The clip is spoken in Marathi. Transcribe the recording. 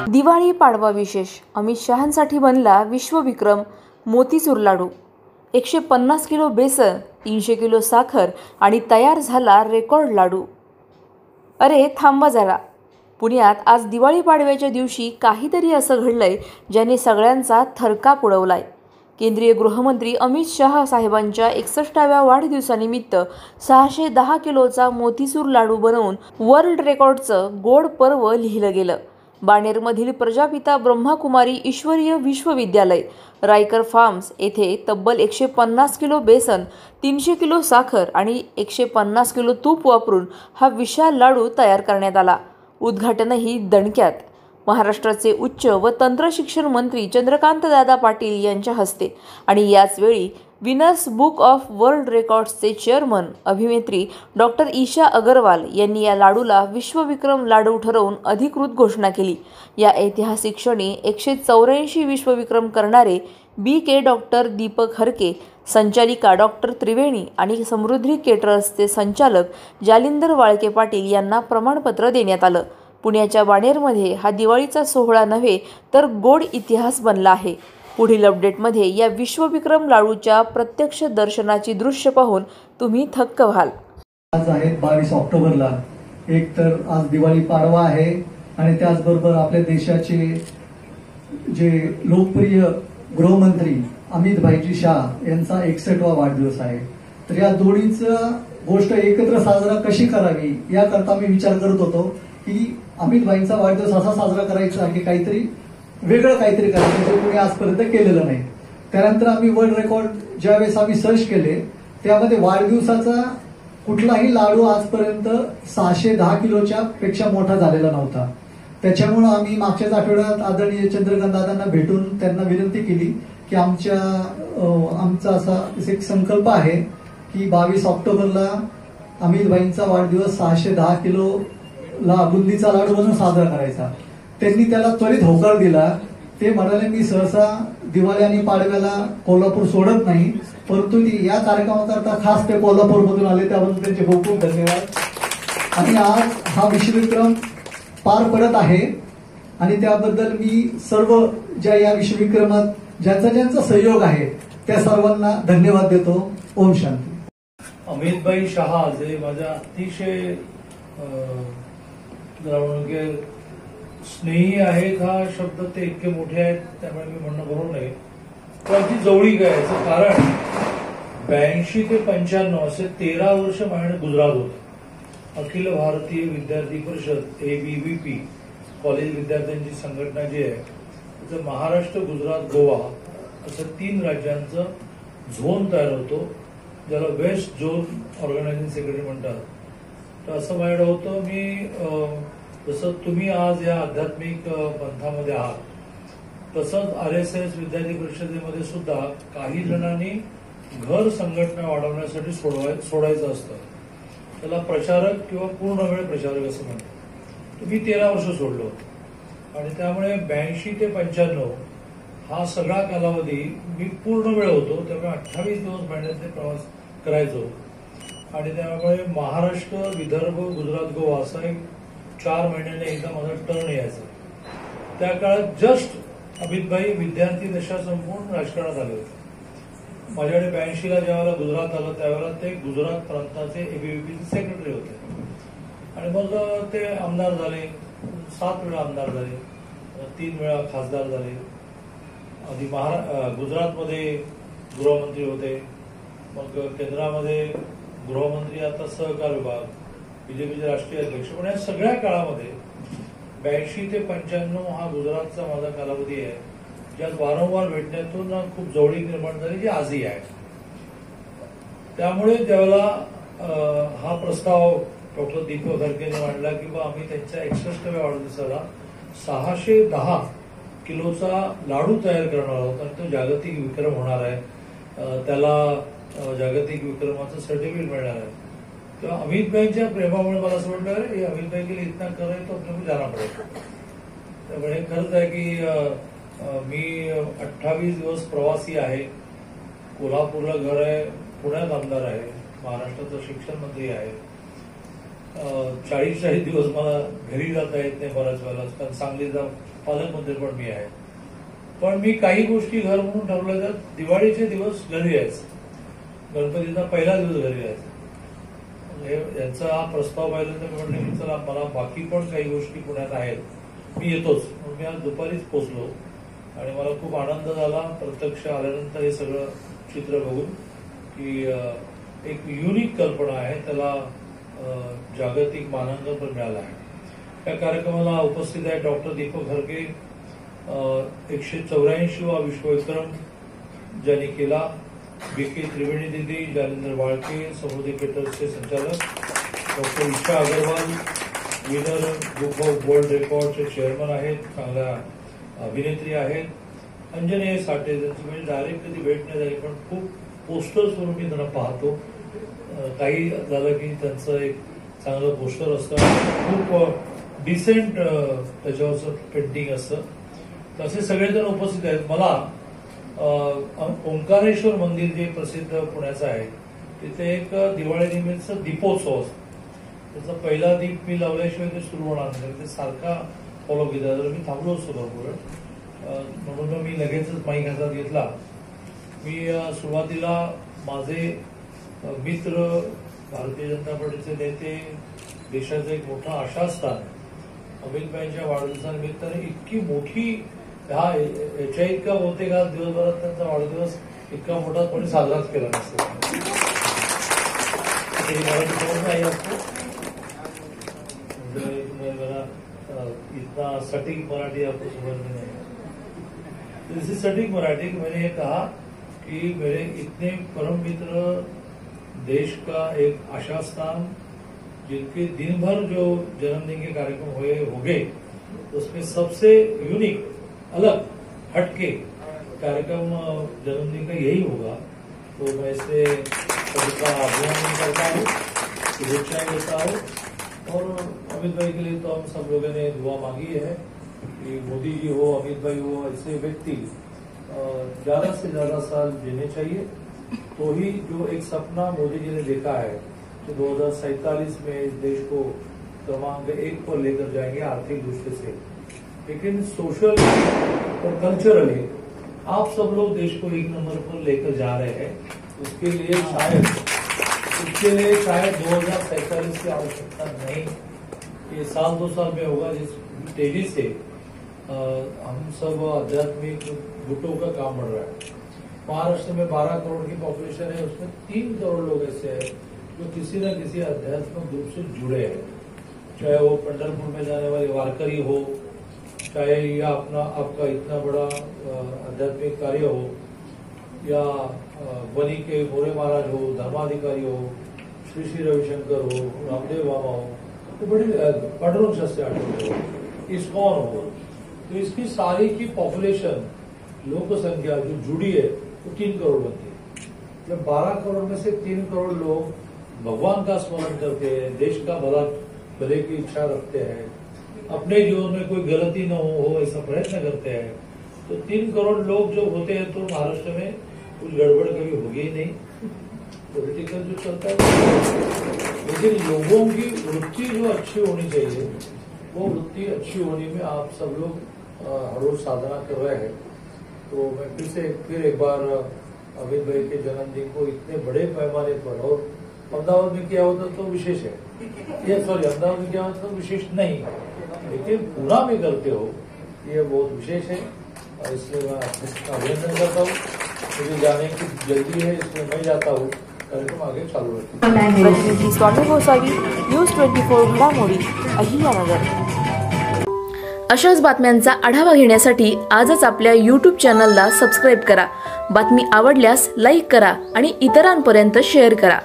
दिवाळी पाडवा विशेष अमित शहांसाठी बनला विश्वविक्रम मोतीचूर लाडू। 150 किलो बेसन, 300 किलो साखर आणि तयार झाला रेकॉर्ड लाडू। अरे थांबा जरा, पुण्यात आज दिवाळी पाडव्याच्या दिवशी काहीतरी असं घडलंय ज्याने सगळ्यांचा थरकाप उडवलाय। केंद्रीय गृहमंत्री अमित शाह साहेबांच्या 61व्या वाढदिवसानिमित्त 610 किलोचा मोतीचूर लाडू बनवून वर्ल्ड रेकॉर्डचं गोड पर्व लिहिलं गेलं। बाणेरमधील प्रजापिता ब्रह्माकुमारी ईश्वरीय विश्वविद्यालय, रायकर फार्म्स येथे तब्बल 150 किलो बेसन, 300 किलो साखर आणि 150 किलो तूप वापरून हा विशाल लाडू तयार करण्यात आला। उद्घाटनही दणक्यात महाराष्ट्राचे उच्च व तंत्र शिक्षण मंत्री चंद्रकांतदादा पाटील यांच्या हस्ते आणि याच वेळी विनर्स बुक ऑफ वर्ल्ड रेकॉर्ड्सचे चेअरमन अभिनेत्री डॉक्टर ईशा अगरवाल यांनी या लाडूला विश्वविक्रम लाडू ठरवून अधिकृत घोषणा केली। या ऐतिहासिक क्षणी 184 विश्वविक्रम करणारे BK डॉक्टर दीपक हरके, संचालिका डॉक्टर त्रिवेणी आणि समृद्धी केटरर्सचे संचालक जालिंदर वाळके पाटील यांना प्रमाणपत्र देण्यात आलं। पुण्याच्या बाणेरमध्ये हा दिवाळीचा सोहळा नव्हे तर गोड इतिहास बनला आहे। पुढील अपडेटमध्ये या विश्वविक्रम लाडूच्या प्रत्यक्ष दर्शनाची दृश्य पाहून तुम्ही थक्क व्हाल। आज आहे 22 ऑक्टोबरला, एक तर आज दिवाळी पाडवा आहे आणि त्याचबरोबर आपल्या देशाचे जे लोकप्रिय गृहमंत्री अमित भाईजी शाह यांचा 61वा वाढदिवस आहे। तर या दोन्हीचं गोष्ट एकत्र साजरा कशी करावी याकरता मी विचार करत होतो की अमित भाईंचा वाढदिवस असा साजरा करायचा की काहीतरी वेगळं काहीतरी करायचं जे कोणी आजपर्यंत केलेलं नाही। त्यानंतर आम्ही वर्ल्ड रेकॉर्ड ज्यावेळेस आम्ही सर्च केले त्यामध्ये वाढदिवसाचा कुठलाही लाडू आजपर्यंत 610 किलोच्या पेक्षा मोठा झालेला नव्हता। त्याच्यामुळे आम्ही मागच्याच आठवड्यात आदरणीय चंद्रकांत दादांना भेटून त्यांना विनंती केली की आमचा असा एक संकल्प आहे की 22 ऑक्टोबरला अमित भाईंचा वाढदिवस 610 किलो बुंदीचा लाडू बनवून साजरा करायचा। त्यांनी त्याला त्वरित होकार दिला। ते म्हणाले मी सहसा दिवाळी आणि पाडव्याला कोल्हापूर सोडत नाही, परंतु या कार्यक्रमाकरता खास ते कोल्हापूरमधून आले, त्याबद्दल त्यांचे खूप खूप धन्यवाद। आणि आज हा विश्वविक्रम पार पडत आहे आणि त्याबद्दल मी सर्व ज्या या विश्वविक्रमात ज्यांचा सहयोग आहे त्या सर्वांना धन्यवाद देतो। ओम शांती। अमितभाई शहा जे माझ्या अतिशय स्नेही आहेत, हा शब्द ते इतके मोठे आहेत त्यामुळे मी म्हणणं बरोबर नाही, पण जवळीक आहे। याचं कारण 82 ते 95 असे 13 वर्ष माझ्याकडे गुजरात होतं। अखिल भारतीय विद्यार्थी परिषद ABVP कॉलेज विद्यार्थ्यांची संघटना जी आहे त्याचं महाराष्ट्र, गुजरात, गोवा असं 3 राज्यांचं झोन तयार होतो, ज्याला वेस्ट झोन ऑर्गनायझिंग सेक्रेटरी म्हणतात। तर असं माझ्याकडे होतं। मी जसं तुम्ही आज या आध्यात्मिक पंथामध्ये आहात तसंच RSS विद्यार्थी परिषदेमध्ये सुद्धा काही जणांनी घर संघटना वाढवण्यासाठी सोडायचं असतं, त्याला प्रचारक किंवा पूर्ण वेळ प्रचारक असं म्हणतात। तर मी 13 वर्ष सोडलो आणि त्यामुळे 82 ते 95 हा सगळा कालावधी मी पूर्ण वेळ होतो, त्यामुळे 28 दिवस महिन्यातले प्रवास करायचो आणि त्यामुळे महाराष्ट्र, विदर्भ, गुजरात, गोवा असा एक 4 महिन्याने एकदा माझा टर्न यायचा। त्या काळात जस्ट अमितभाई विद्यार्थी दशा संपूर्ण राजकारणात आले होते। माझ्याकडे 82ला ज्यावेळेला गुजरात आलं त्यावेळेला ते गुजरात प्रांताचे ABVPचे सेक्रेटरी होते आणि मग ते आमदार झाले, 7 वेळा आमदार झाले, 3 वेळा खासदार झाले। आधी गुजरातमध्ये गृहमंत्री होते, मग केंद्रामध्ये गृहमंत्री, आता सहकार विभाग, BJPचे राष्ट्रीय अध्यक्ष। पण या सगळ्या काळामध्ये 82 ते 95 हा गुजरातचा माझा कालावधी आहे, ज्यात वारंवार भेटण्यातून खूप जवळीक निर्माण झाली, जी आजही आहे। त्यामुळे ज्यावेळेला हा प्रस्ताव डॉक्टर दीपक हरकेने मांडला की आम्ही त्यांच्या 61व्या वाढदिवसाला 610 किलोचा लाडू तयार करणार आहोत आणि तो जागतिक विक्रम होणार आहे, त्याला जागतिक विक्रमाचं सर्टिफिकेट मिळणार आहे। तेव्हा अमित भाईंच्या प्रेमामुळे मला असं वाटलं अरे अमित भाई के लिए इतना कर रहे तो अपने को जाना पडेगा। त्यामुळे खरंच आहे की मी 28 दिवस प्रवासी आहे, कोल्हापूरला घर आहे, पुण्यात आमदार आहे, महाराष्ट्राचा शिक्षण मंत्री आहे 40 दिवस मला घरी जाता येत नाही बऱ्याच वेळेला, कारण सांगलीचा पालकमंत्री पण मी आहे. पण मी काही गोष्टी घर म्हणून ठरवल्या, तर दिवाळीचे दिवस घरी यायचं, गणपतीचा पहिला दिवस घरी यायचा. यांचा हा प्रस्ताव पाहिल्यानंतर मी म्हटलं की चला, मला बाकी पण काही गोष्टी पुण्यात आहेत, मी येतोच. म्हणून मी आज दुपारीच पोचलो आणि मला खूप आनंद झाला प्रत्यक्ष आल्यानंतर हे सगळं चित्र बघून, की एक युनिक कल्पना आहे, त्याला जागतिक मानांकन पण मिळालं आहे. या कार्यक्रमाला उपस्थित आहे डॉक्टर दीपक हरके, 184वा विश्वविक्रम ज्यांनी केला, बी.के. त्रिवेणी दिदी, जालिंदर वाळके, समृद्धी थिएटर्सचे संचालक doctor Isha Agrawal, winner book of world रेकॉर्डचे चेअरमन आहेत, चांगल्या अभिनेत्री आहेत, अंजनेय साठे, त्यांची म्हणजे डायरेक्ट कधी भेट नाही झाली, पण खूप पोस्टर्सवरून मी त्यांना पाहतो. काही झालं की त्यांचं एक चांगलं पोस्टर असतं, खूप डिसेंट त्याच्यावरचं पेंटिंग असतं. तसे सगळेजण उपस्थित आहेत. मला ओंकारेश्वर मंदिर जे प्रसिद्ध पुण्याचं आहे, तिथे एक दिवाळीनिमित्त दीपोत्सव असतो. त्याचा पहिला दीप मी लावल्याशिवाय ते सुरू होणार नाही, ते सारखा फॉलो केला. तर मी थांबलो असतो भरपूर, म्हणून मी लगेचच माईक हातात घेतला. मी सुरुवातीला माझे मित्र, भारतीय जनता पार्टीचे नेते, देशाचं एक मोठं आशास्थान अमितभाईंच्या वाढदिवसानिमित्ताने इतकी मोठी, हा याच्या इतका बहुतेक आज दिवसभरात त्यांचा वाढदिवस इतका मोठा कोणी साजराच केला नसतो. नाही असतो मेरा इतना सटीक मराठी आपको समझ में नहीं. दिस इज सटीक मराठी. मैंने ये कहा कि मेरे इतने परम मित्र, देश का एक आशास्थान, जिनके दिन भर जो जन्मदिन के कार्यक्रम होंगे, उसमें सबसे यूनिक, अलग, हटके कार्यक्रम जन्मदिन का यही होगा. तो मैं इससे सबका अभिनंदन करता हूँ, शुभेच्छाएं देता हूँ. और अमित भाई के लिए तो हम सब लोगों ने दुआ मांगी है कि मोदी जी हो, अमित भाई हो, ऐसे व्यक्ति ज्यादा से ज्यादा साल जीने चाहिए. तो ही जो एक सपना मोदी जी ने देखा है कि 2047 में इस देश को क्रमांक 1 पर लेकर जाएंगे आर्थिक दृष्टि से, लेकिन सोशल और कल्चरली आप सब लोग देश को 1 नंबर पर लेकर जा रहे हैं. उसके लिए शायद 2047 की आवश्यकता नहीं, ये 1-2 साल में होगा. जिस तेजी से हम सब आध्यात्मिक गुटों का काम बढ़ रहा है. महाराष्ट्र में 12 करोड़ की पॉपुलेशन है, उसमें 3 करोड़ लोग ऐसे हैं जो किसी न किसी आध्यात्मिक ग्रुप से जुड़े हैं. चाहे वो पंढरपुर में जाने वाले वारकरी हो, चाहे या आपका इतना बड़ा आध्यात्मिक कार्य हो, या बनी के मोरे महाराज हो, धर्माधिकारी हो, श्री श्री रविशंकर हो, रामदेव बाबा हो, तो बड़ी पांडुरंग शास्त्री आठवले हो, इस्कॉन हो, तो इसकी सारी की पॉपुलेशन, लोक संख्या जो जुड़ी है वो 3 करोड़ बनती है. जब 12 करोड़ में से 3 करोड़ लोग भगवान का स्मरण करते हैं, देश का भले की इच्छा रखते हैं, अपने जीवन में कोई गलती न हो ऐसा प्रयत्न करते हैं, तो 3 करोड़ लोग जो होते हैं तो महाराष्ट्र में कुछ गड़बड़ कभी होगी ही नहीं. पॉलिटिकल जो चलता है, लेकिन लोगों की वृत्ति जो अच्छी होनी चाहिए, वो वृत्ति अच्छी होने में आप सब लोग हर रोज साधना कर रहे हैं. तो मैं फिर एक बार अमित भाई के जन्मदिन को इतने बड़े पैमाने पर, और अहमदाबाद में किया होता तो विशेष है, ये सॉरी अहमदाबाद में किया होता तो विशेष नहीं, लेकिन पूरा में करते हो ये बहुत विशेष है. और इसलिए मैं आपका अभिनंदन करता हूँ. मुझे जाने की जल्दी है, इसलिए मैं जाता हूँ. कार्यक्रम आगे चालू रखें. प्रतिनिधी स्वामी गोसावी, न्यूज 24 घडामोडी, अहिल्यानगर. अशाच बातम्यांचा आढावा घेण्यासाठी आजच आपल्या YouTube चॅनलला सबस्क्राईब करा. बातमी आवडल्यास लाईक करा आणि इतरांपर्यंत शेअर करा.